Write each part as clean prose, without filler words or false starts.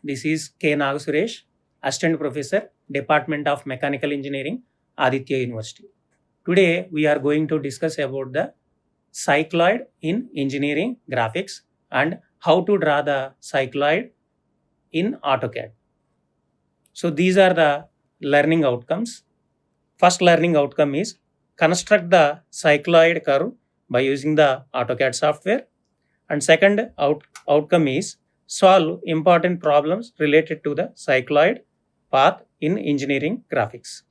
This is K.Naga Suresh, Assistant Professor, Department of Mechanical Engineering, Aditya University. Today we are going to discuss about the cycloid in engineering graphics and how to draw the cycloid in AutoCAD. So these are the learning outcomes. First learning outcome is construct the cycloid curve by using the AutoCAD software. And second outcome is solve important problems related to the cycloid path in engineering graphics.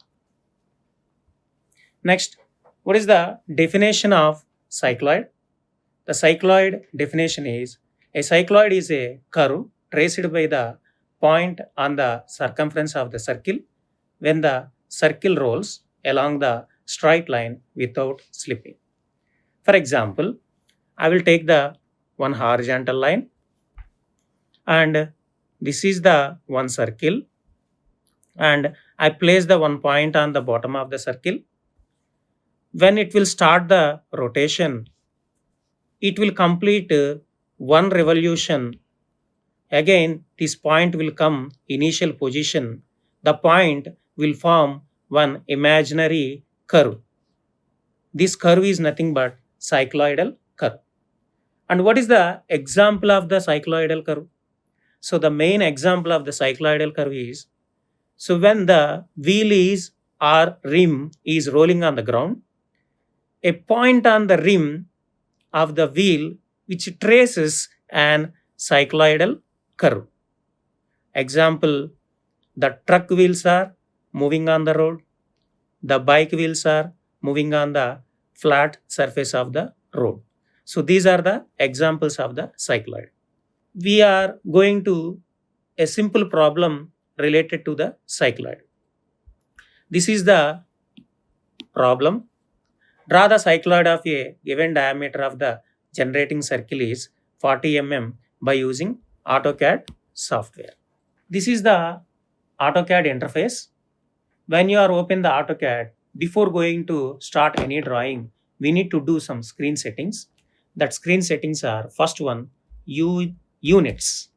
Next, what is the definition of cycloid? The cycloid definition is a cycloid is a curve traced by the point on the circumference of the circle when the circle rolls along the straight line without slipping. For example, I will take the one horizontal line and this is the one circle, and I place the one point on the bottom of the circle. When it will start the rotation, it will complete one revolution. Again, this point will come initial position. The point will form one imaginary curve. This curve is nothing but cycloidal curve. And what is the example of the cycloidal curve? So the main example of the cycloidal curve is, so when the wheel is or rim is rolling on the ground, a point on the rim of the wheel which traces an cycloidal curve. Example, the truck wheels are moving on the road, the bike wheels are moving on the flat surface of the road. So these are the examples of the cycloid. We are going to a simple problem related to the cycloid. This is the problem. Draw the cycloid of a given diameter of the generating circle is 40 mm by using AutoCAD software. This is the AutoCAD interface. When you are open the AutoCAD, before going to start any drawing, we need to do some screen settings. That screen settings are, first one, units.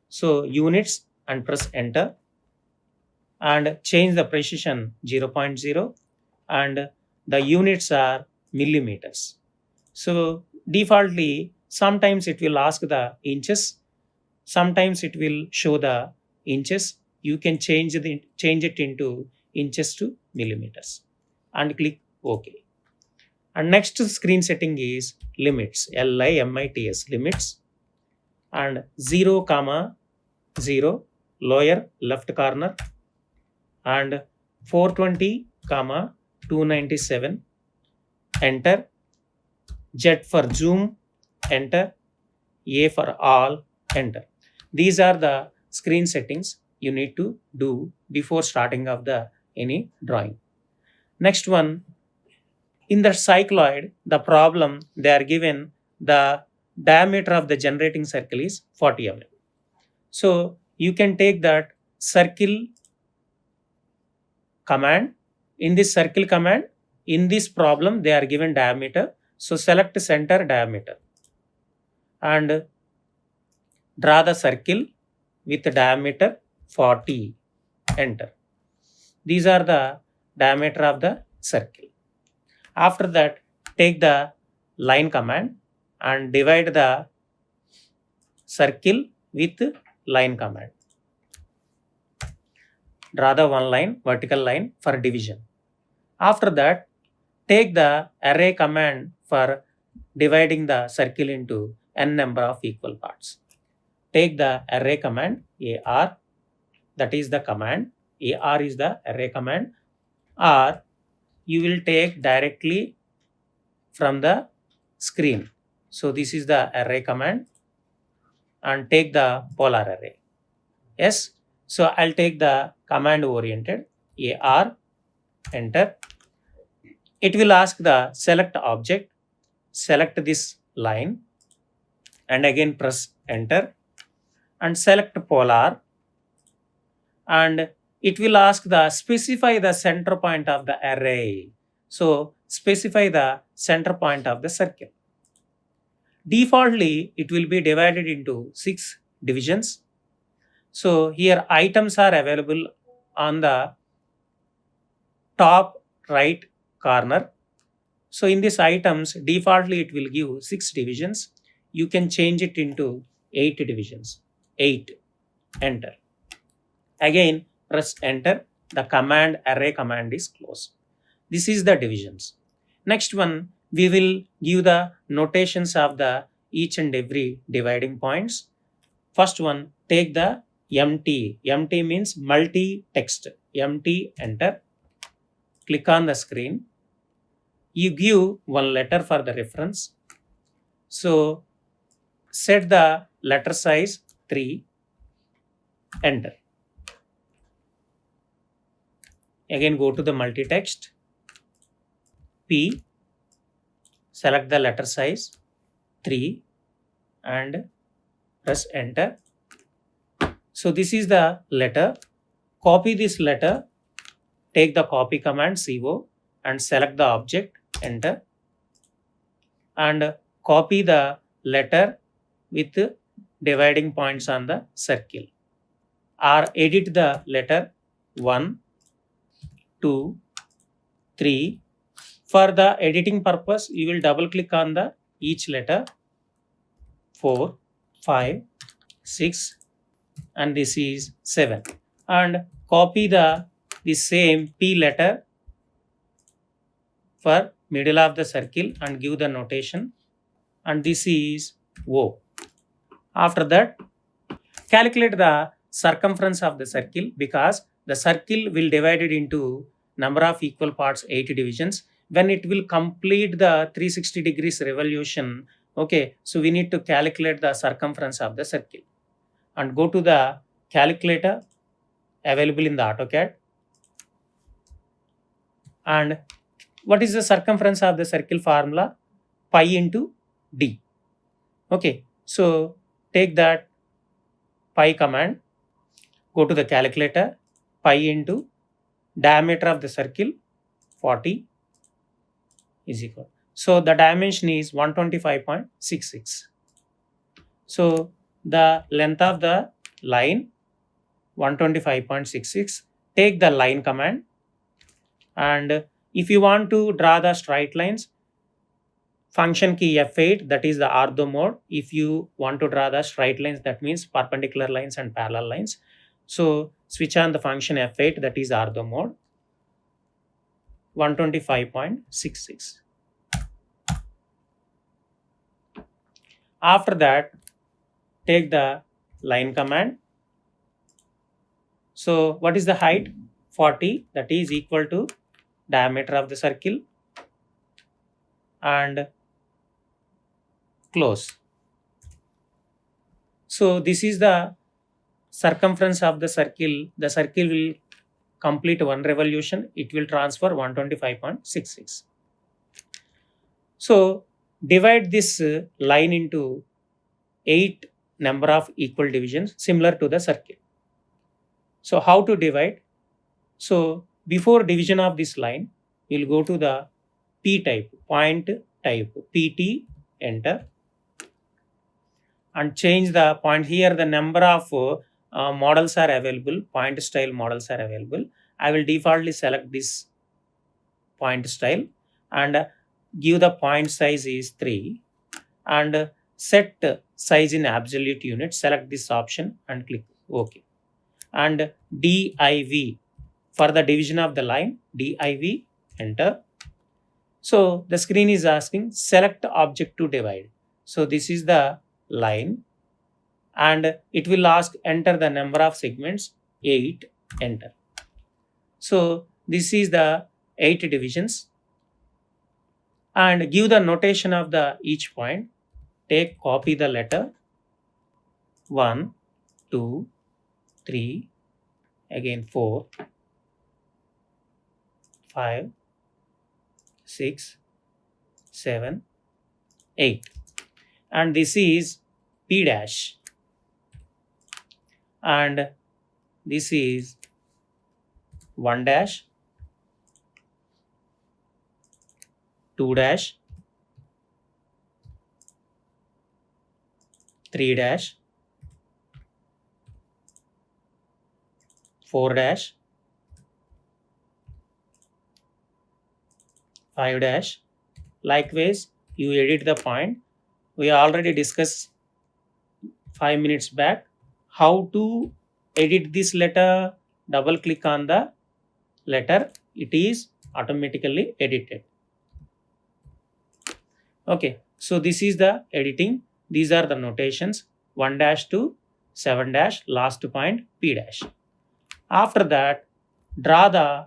So units and press enter and change the precision 0.0 and the units are millimeters. So defaultly, sometimes it will ask the inches, sometimes it will show the inches. You can change it into inches to millimeters and click OK. And next screen setting is limits, LIMITS, limits, and 0, 0 lower left corner, and 420, 297, enter, Z for zoom, enter, A for all, enter. These are the screen settings you need to do before starting of the any drawing. Next one, in the cycloid, the problem they are given the diameter of the generating circle is 40 mm. So you can take that circle command. In this circle command, in this problem they are given diameter. So select center diameter and draw the circle with diameter 40, enter. These are the diameter of the circle. After that, take the line command and divide the circle with line command. Draw the one line, vertical line for division. After that, take the array command for dividing the circle into n number of equal parts. Take the array command AR, that is the command. AR is the array command, or you will take directly from the screen. So this is the array command and take the polar array. Yes. So I'll take the command oriented AR, enter. It will ask the select object, select this line and again press enter and select polar, and it will ask the specify the center point of the array. So specify the center point of the circle. Defaultly, it will be divided into 6 divisions. So here items are available on the top right corner. So in these items, defaultly it will give 6 divisions. You can change it into 8 divisions. 8. Enter. Again, press enter. The command array command is closed. This is the divisions. Next one, we will give the notations of the each and every dividing points. First one, take the MT. MT means multi text. MT, enter. Click on the screen. You give one letter for the reference. So set the letter size 3. Enter. Again, go to the multi-text. P. Select the letter size 3 and press enter. So this is the letter. Copy this letter. Take the copy command CO and select the object. Enter. And copy the letter with dividing points on the circle. Or edit the letter 1, 2, 3. For the editing purpose, you will double click on the each letter 4, 5, 6, and this is 7. And copy the same P letter for middle of the circle and give the notation. And this is O. After that, calculate the circumference of the circle, because the circle will divide it into number of equal parts, 8 divisions. When it will complete the 360 degrees revolution, okay, so we need to calculate the circumference of the circle. And go to the calculator available in the AutoCAD. And what is the circumference of the circle formula? Pi into D. Okay, so take that pi command, go to the calculator, pi into diameter of the circle 40 is equal. So the dimension is 125.66. So the length of the line 125.66. Take the line command, and if you want to draw the straight lines, function key F8, that is the ortho mode. If you want to draw the straight lines, that means perpendicular lines and parallel lines. So switch on the function F8, that is ortho mode. 125.66. After that, take the line command. So what is the height? 40, that is equal to diameter of the circle, and close. So this is the circumference of the circle. The circle will complete one revolution. It will transfer 125.66. So divide this line into 8 number of equal divisions similar to the circle. So how to divide? So before division of this line, we'll go to the P type, point type, PT, enter, and change the point. Here the number of models are available, point style models are available. I will defaultly select this point style and give the point size is 3, and set size in absolute units. Select this option and click OK. And div for the division of the line, div, enter. So the screen is asking select object to divide. So this is the line, and it will ask enter the number of segments, 8, enter. So this is the 8 divisions, and give the notation of the each point. Take copy the letter 1, 2, 3, again 4, 5, 6, 7, 8, and this is P dash, and this is 1 dash, 2 dash, 3 dash, 4 dash, 5 dash. Likewise, you edit the point. We already discussed 5 minutes back how to edit this letter. Double click on the letter, it is automatically edited. Okay, so this is the editing. These are the notations 1 dash to 7 dash, last point P dash. After that, draw the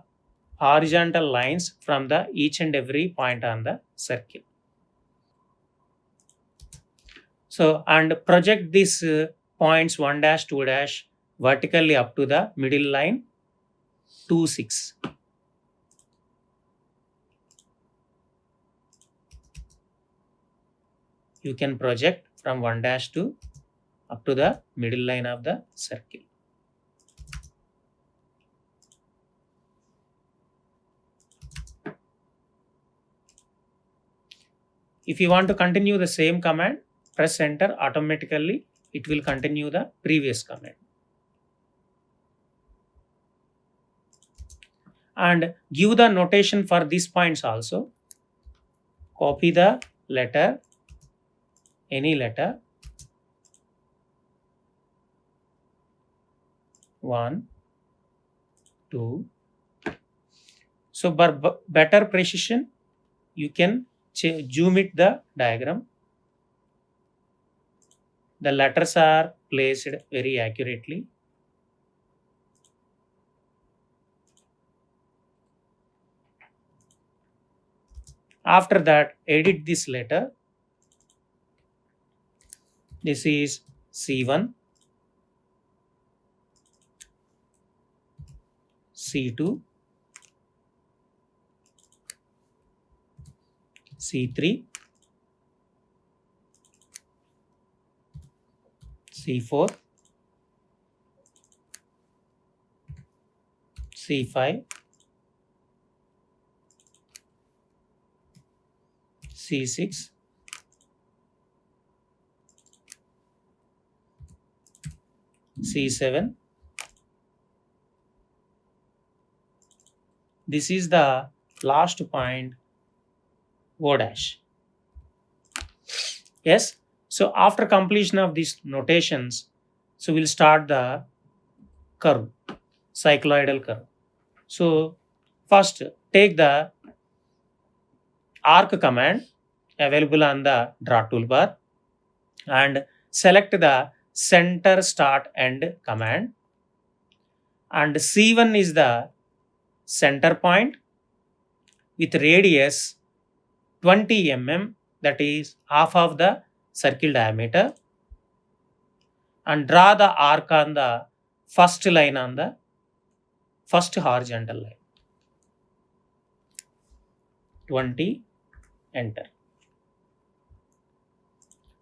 horizontal lines from the each and every point on the circle. So, and project these points 1 dash, 2 dash vertically up to the middle line 2, 6. You can project from 1 dash to up to the middle line of the circle. If you want to continue the same command, press enter, automatically it will continue the previous command. And give the notation for these points also. Copy the letter, any letter, 1, 2. So for better precision, you can zoom it the diagram. The letters are placed very accurately. After that, edit this letter. This is C1, C2, C3, C4, C5, C6, C7. This is the last point O dash. Yes. So after completion of these notations, so we'll start the curve, cycloidal curve. So first take the arc command available on the draw toolbar and select the center start end command, and C1 is the center point with radius 20 mm, that is half of the circle diameter, and draw the arc on the first line on the first horizontal line. 20, enter.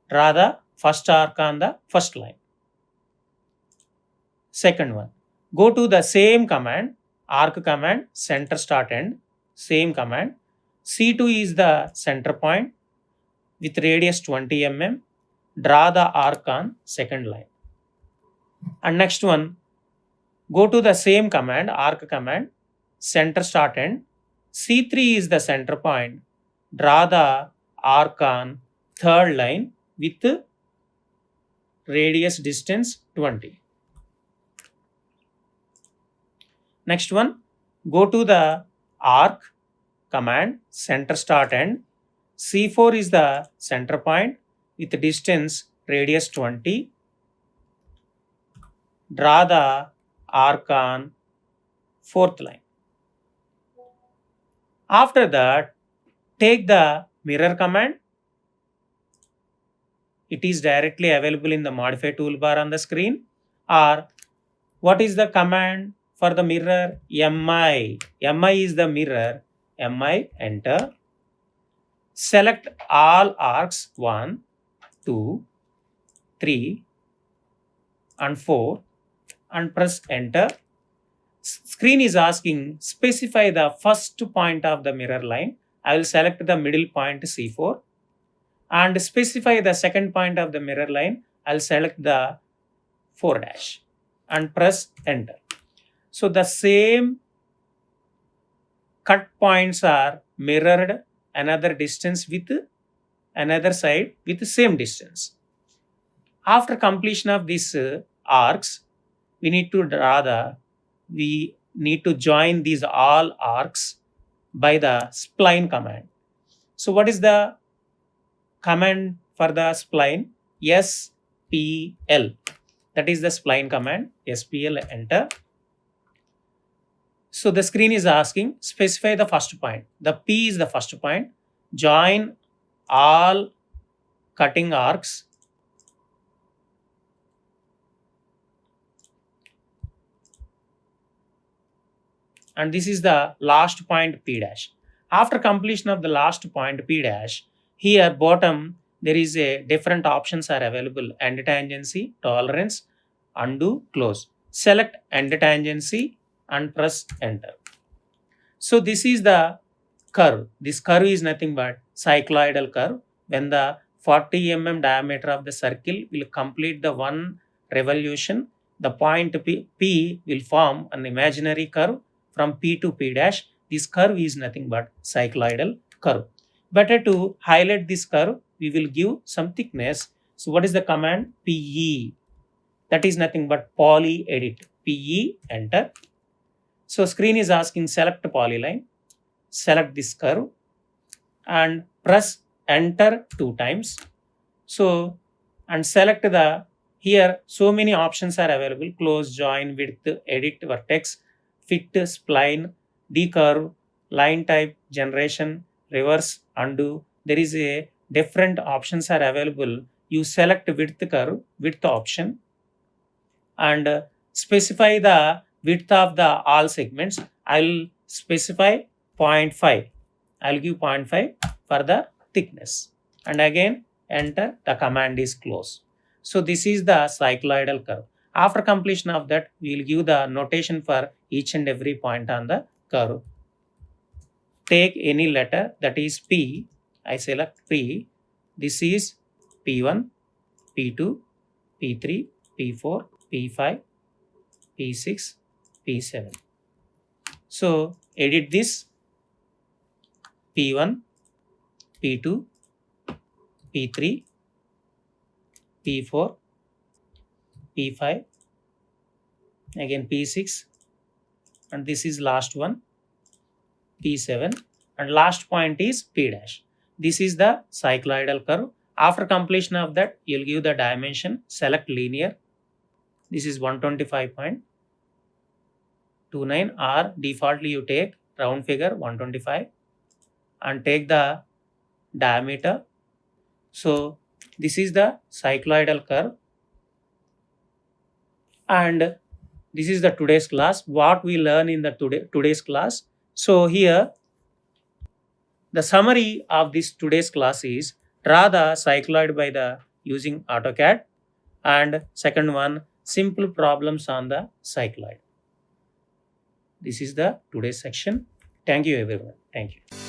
Draw the first arc on the first line. Second one, go to the same command, arc command, center start end, same command. C2 is the center point with radius 20 mm. Draw the arc on second line. And next one, go to the same command, arc command, center start end. C3 is the center point. Draw the arc on third line with radius distance 20. Next one, go to the arc command, center start end. C4 is the center point with distance radius 20. Draw the arc on fourth line. After that, take the mirror command. It is directly available in the modify toolbar on the screen. Or what is the command for the mirror? MI. MI is the mirror. MI, enter. Select all arcs 1, 2, 3 and 4 and press enter. Screen is asking specify the first point of the mirror line. I will select the middle point C4 and specify the second point of the mirror line. I'll select the 4 dash and press enter. So the same cut points are mirrored another distance with another side with the same distance. After completion of these arcs, we need to we need to join these all arcs by the spline command. So what is the command for the spline? SPL. That is the spline command. SPL, enter. So the screen is asking specify the first point. The P is the first point. Join all cutting arcs and this is the last point P dash. After completion of the last point P dash, here bottom there is a different options are available: end tangency, tolerance, undo, close. Select end tangency and press enter. So this is the curve. This curve is nothing but cycloidal curve. When the 40 mm diameter of the circle will complete the one revolution, the point P will form an imaginary curve from P to P dash. This curve is nothing but cycloidal curve. Better to highlight this curve, we will give some thickness. So what is the command? PE. That is nothing but poly edit. PE, enter. So screen is asking select polyline. Select this curve and press enter 2 times. So and select the here so many options are available: close, join, width, edit, vertex, fit, spline, decurve, line type, generation, reverse, undo. There is a different options are available. You select width curve, width option and specify the width of the all segments. I'll specify 0.5. I'll give 0.5 for the thickness and again enter. The command is close. So this is the cycloidal curve. After completion of that, we will give the notation for each and every point on the curve. Take any letter, that is P. I select P. This is P1, P2, P3, P4, P5, P6, P7. So edit this P1, P2, P3, P4, P5, again P6 and this is last one P7 and last point is P dash. This is the cycloidal curve. After completion of that, you'll give the dimension, select linear. This is 125.29 or defaultly you take round figure 125 and take the diameter. So this is the cycloidal curve and this is the today's class. What we learn in the today's class. So here the summary of this today's class is draw the cycloid by the using AutoCAD and second one simple problems on the cycloid. This is the today's section. Thank you everyone. Thank you.